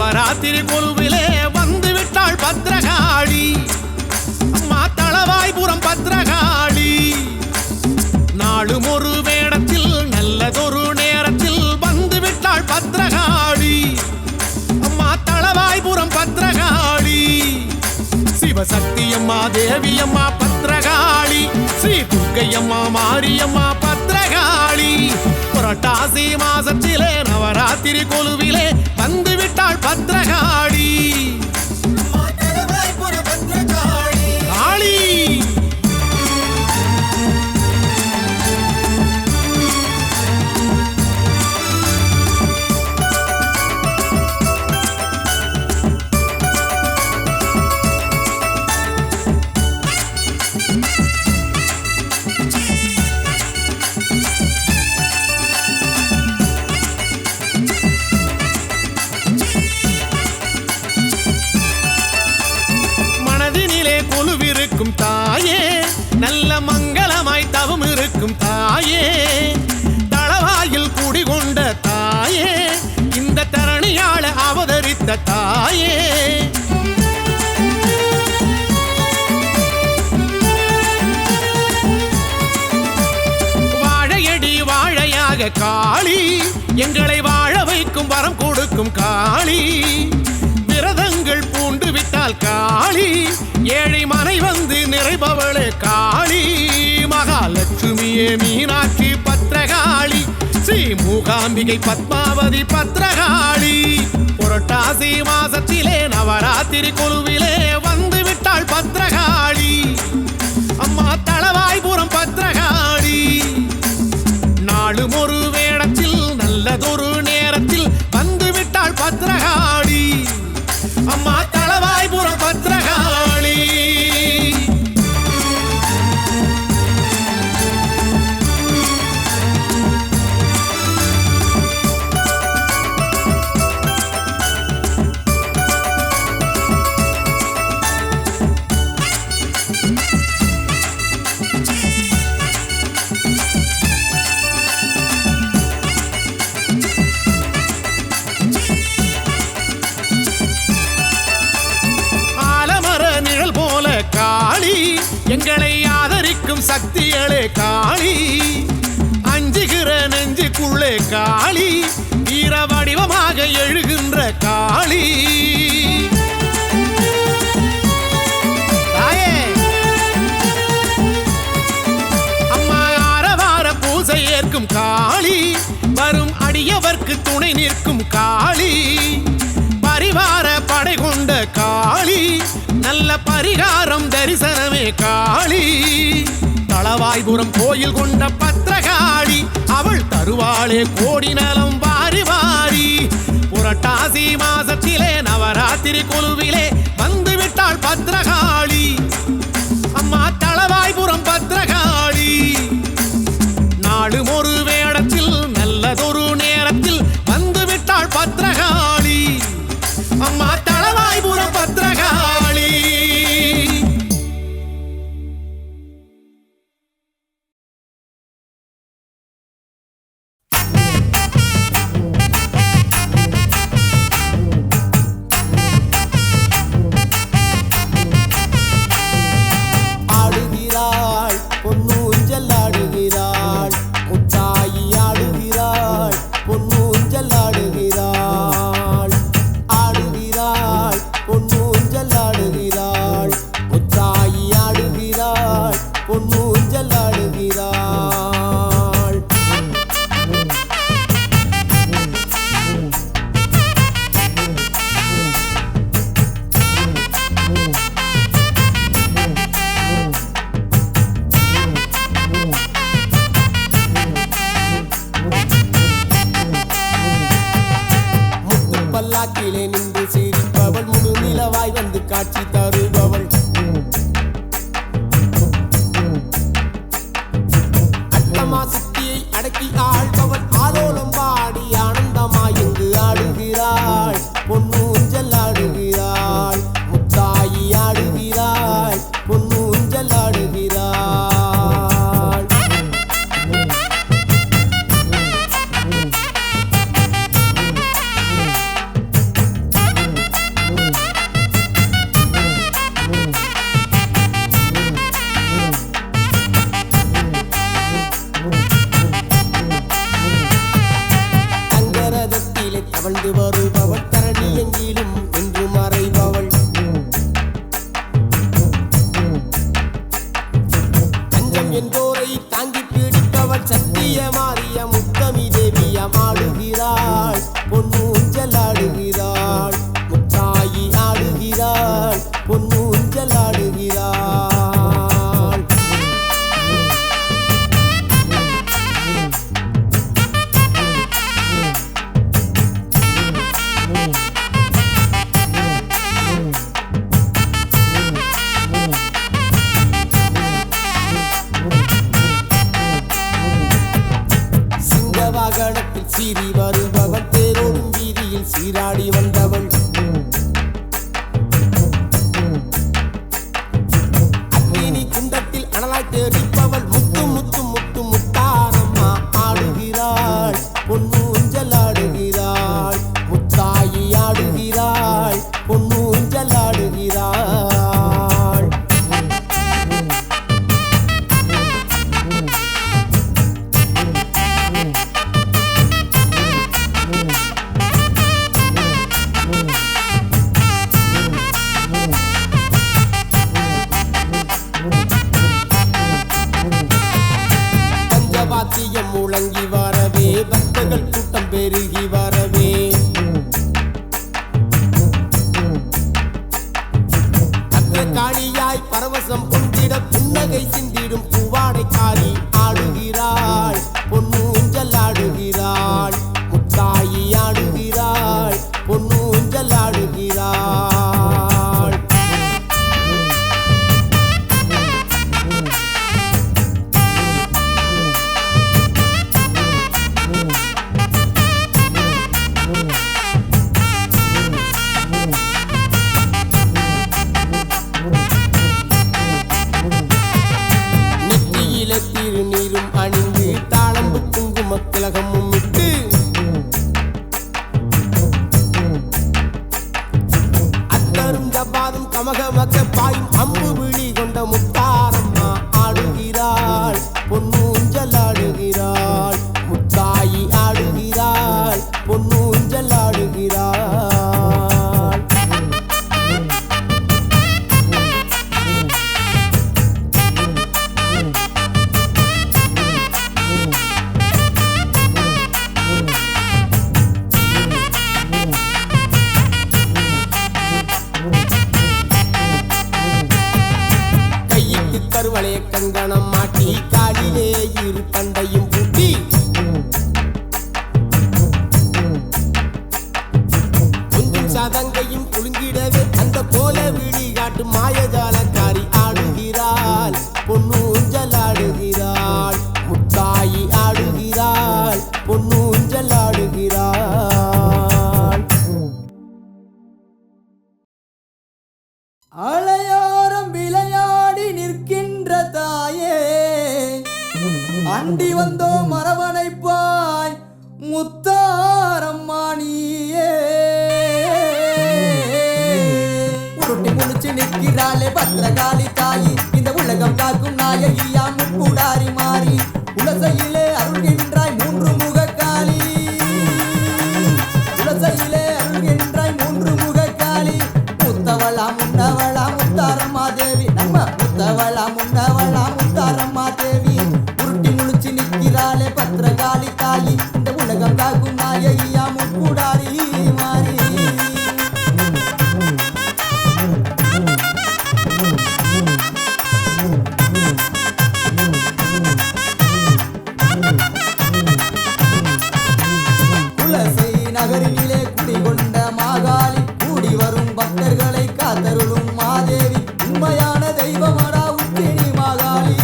நவராத்திரி கொலுவிலே வந்து விட்டாள் பத்ரகாளி. அம்மா தளவாய்புரம் பத்ரகாளி. நாளும் ஒரு வேடத்தில் நல்லதொரு நேரத்தில் வந்து விட்டாள் பத்ரகாளி. அம்மா தளவாய்புரம் பத்ரகாளி. சிவசக்தியம்மா தேவியம்மா பத்ரகாளி. ஸ்ரீ துர்க்கையம்மா மாரியம்மா பத்ரகாளி. புரட்டாசி மாசத்திலே நவராத்திரி கொலுவிலே வந்து விட்டாள் பத்ரகாளி. காளி தாயே நல்ல மங்களமாய் தவம் இருக்கும் தாயே. தளவாயில் குடிகொண்ட தாயே இந்த தரணியாள அவதரித்த தாயே. வாழையடி வாழையாக காளி எங்களை வாழ வைக்கும் வரம் கொடுக்கும் காளி. விரதங்கள் பூண்டு விட்டால் காளி ஏழை மனை வந்து நிறைபவளே காளி. மகாலட்சுமியே மீனாட்சி பத்ரகாளி. ஸ்ரீ மூகாம்பிகை பத்மாவதி பத்ரகாளி. புரட்டாசி மாசத்திலே நவராத்திரி கொலுவிலே வந்து விட்டாள் பத்ரகாளி. அம்மா தளவாய்புரம் பத்ரகாளி. நாளும் ஒரு வேடத்தில் நல்லதொரு நேரத்தில் வந்து விட்டாள் பத்ரகாளி. அம்மா தளவாய்புரம் பத்ரகாளி. எங்களை ஆதரிக்கும் சக்திகளே காளி. அஞ்சுகிற நெஞ்சுக்குள்ளே காளி. வீர வடிவமாக எழுகின்ற காளி. அம்மா ஆரவார பூசை ஏற்கும் காளி. வரும் அடியவர்க்கு துணை நிற்கும் காளி. பரிவார படை கொண்ட காளி. நல்ல பரிகாரம் தரிசனமே காளி. தளவாய்புரம் கோயில் கொண்ட பத்ரகாளி. அவள் தருவாளே கோடி நலம் வாரி வாரி. புரட்டாசி மாசத்திலே நவராத்திரி கொலுவிலே வந்து விட்டாள் பத்ரகாளி. அம்மா தளவாய்புரம் பத்ரகாளி. நாளும் ஒரு வேடத்தில் நல்லதொரு நேரத்தில் வந்து விட்டாள் பத்ரகாளி. அம்மா தளவாய்புரம் பத்ரகாளி. ஆடுகிறாள் பொன்னூஞ்சல் ஆடுகிறாள். முத்தாயி ஆடுகிறாள் பொன்னூஞ்சல் ஆடுகிறாள். ஆடுகிறாள் பொன்னூஞ்சல் ஆடுகிறாள். முத்தாயி ஆடுகிறாள் பொன்னூஞ்சல் ஆடுகிறாள். பல்லாக்கிலே நின்று சிரிப்பவள். முழு நிலவாய் வந்து காட்சி தருபவள். அட்டமா சக்தியை அடக்கி ஆள்பவள். ஆலோலம் பாடி ஆனந்தமாய் இங்கு ஆடுகிறாள் பொன்னூஞ்சல் ஆடுகிறாள். முத்தாயி ஆடுகிறாள் பொன்னூஞ்சல் ஆடுகிறாள். என்போரை தாங்கி பிடிப்பவள் சத்திய மாறிய முத்தமி தேவியம் ஆடுகிறாள் பொன்னூஞ்சல் ஆடுகிறாள் முத்தாயி ஆடுகிறாள் பொன்னூஞ்சல் ஆடுகிறாள் வாகனத்தில் சீறி வருபவள் தேரோடும் வீதியில் சீராடி வந்தவள் அக்னி குண்டத்தில் அனலாய் தெரிப்பவள் முத்து முத்து முத்து முத்தாரம்மா ஆடுகிறாள் பொன்னூஞ்சல் ஆடுகிறாள் முத்தாயி ஆடுகிறாள் பொன்னூஞ்சல் ஆடுகிறாள் பஞ்சவாத்தியம் முழங்கி வரவே பக்தர்கள் கூட்டம் பெருகி வரவே காளியாய் பரவசம் கொண்டிட புன்னகை சிந்திடும் பூவாடை காளி ஆடுகிறாள் பொன்னூஞ்சல் ஆடுகிறாள் முத்தாயி ஆடுகிறாள் பொன்னூஞ்சல் ஆடுகிறாள் திருநீரும் அணிந்து தாளம்பு குங்கும திலகமும் விட்டு அத்தரும் ஜபாதும் கமகமக்க பாயும் அம்பு விழி கொண்ட முத்தாரம்மா ஆடுகிறாள் பொன்னூஞ்சல் ஆடுகிறாள் முத்தாயி ஆடுகிறாள் பொன்னூஞ்சல் ஆடுகிறாள் கருவளைய கங்கணம் மாட்டி காலிலே இரு தண்டையும் பூட்டி கொஞ்சம் சதங்கையும் குலுங்கிடவே அந்த கோல விழி காட்டு மாயஜாலக்காரி ஆடுகிறாள் பொன்னூஞ்சல் ஆடுகிறாள் முத்தாயி ஆடுகிறாள் பொன்னூஞ்சல் ஆடுகிறாள் அலையோரம் விளையாடி நிற்கின்ற தாயே அண்டி வந்தோ மரவணைப்பாய் முத்தாரம்மானியே உருட்டி முடிச்சு நிற்கிறாளே பத்திரகாளி தாயி இந்த உலகம் காக்கும் நாயகியா முக்கூடாரி மாறி உலசையிலே அருள்கின்றாய் மூன்று முகக்காளி உலசையிலே அருள்கின்றாய் மூன்று முகக்காளி முத்தவளா முன்னவளா முத்தாரம்மா தேவி நம்ம முத்தவளா முன்னவளா முத்தாரம்மா தேவி உருட்டி முழிச்சு நிற்கிறாளே பத்திரகாளி தாயி இந்த உலகம் காக்கும் நாயகியா முக்கூடாரி மாறி குலசை நகரினிலே குடிகொண்ட மாகாளி கூடி வரும் பக்தர்களை காத்தருளும் மாதேவி உண்மையான தெய்வமடா உத்தினி மாகாளி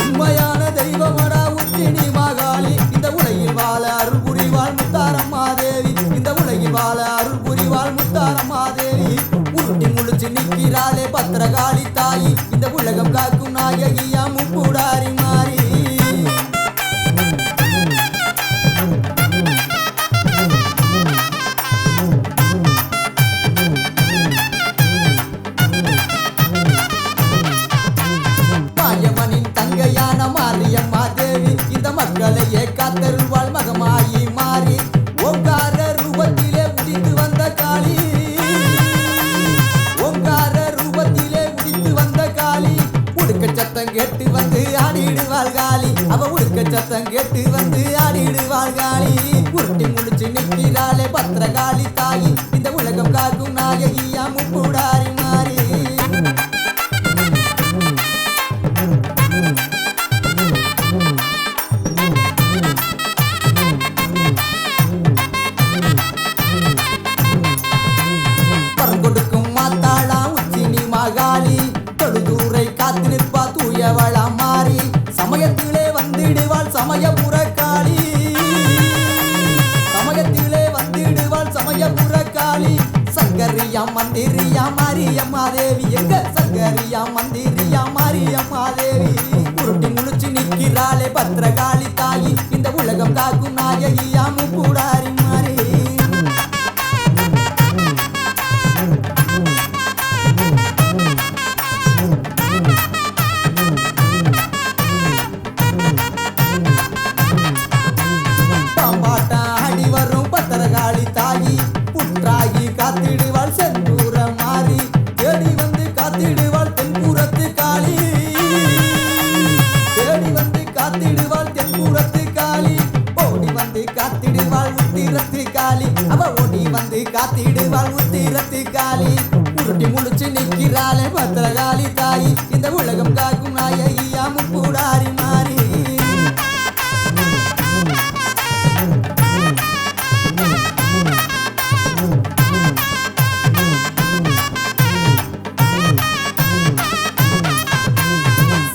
உண்மையான தெய்வமடா உத்தினி மாகாளி இந்த உலகில் வாழ அருள் புரிவாள் முத்தாரம்மா தேவி இந்த உலகில் வாழ அருள் புரிவாள் முத்தாரம்மா தேவி உருட்டி முழிச்சு நிற்கிறாளே பத்திரகாளி தாயி இந்த உலகம் காக்கும் நாயகியா முக்கூடாரி மாறி மாயவனின் தங்கையான மாரியம்மா தேவி இந்த மக்களையே காத்தருள்வாள் மகமாயி மாறி ஓங்கார ரூபத்திலே உதித்து வந்த காளி ஓங்கார ரூபத்திலே உதித்து வந்த காளி உடுக்க சத்தம் சத்தம் கேட்டு வந்து ஆடிடுவாள் காளி அவ உடுக்க சத்தம் கேட்டு வந்து ஆடிடுவாள் காளி உருட்டி முடிச்சு நிற்கிறாளே பத்திரகாளி தாயி இந்த உலகம் காக்கும் நாயகியா முப்புடாரி மாறி கொடுக்கும் மாத்தாளா உச்சினி மகாளி தொழுதூரை காத்து நிற்பா தூயவளா மாறி சமயத்திலே வந்திடுவாள் சமயபுர காளி சமயத்திலே வந்திடுவாள் சமயபுர காளி சங்கரியா மந்திரியா மாரியம்மா தேவி எங்க சங்கரியா மந்திரியா மாரியம்மா தேவி உருட்டி முழிச்சு நிற்கிறாளே பத்திரகாளி தாயி இந்த உலகம் காக்கும் நாயகியா முப்புடாரி மாறி பத்திரகாளி தாயி புற்றாகி காத்திடுவாள் செந்தூர மாறி தேடி வந்து காத்திடுவாள் தென்புறத்து காளி தேடி வந்து காத்திடுவாள் தென்புறத்து காளி ஓடி வந்து காத்திடுவாள் உத்திரத்து காளி அவ ஓடி வந்து காத்திடுவாள் உத்திரத்து காளி உருட்டி முழிச்சு நிற்கிறாளே பத்திரகாளி தாயி இந்த உலகம் காக்கும் நாயகியா முப்புடாரி மாறி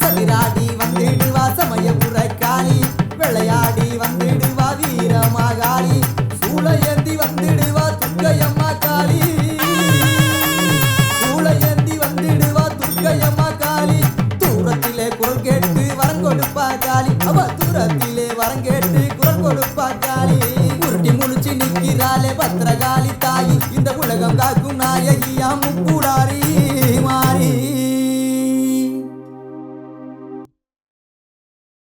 சதிராடி வந்திடுவா சமயபுர காளி விளையாடி வந்திடுவா வீரமாகாளி சூளையேந்தி வந்திடுவா துர்க்கையம்மா காளி சூளையேந்தி வந்திடுவா துர்க்கையம்மா காளி தூரத்திலே குரல் கேட்டு வரம் கொடுப்பா காளி அவ தூரத்திலே வரம் கேட்டு குரல் கொடுப்பா காளி உருட்டி முழிச்சு நிற்கிறாளே பத்திரகாளி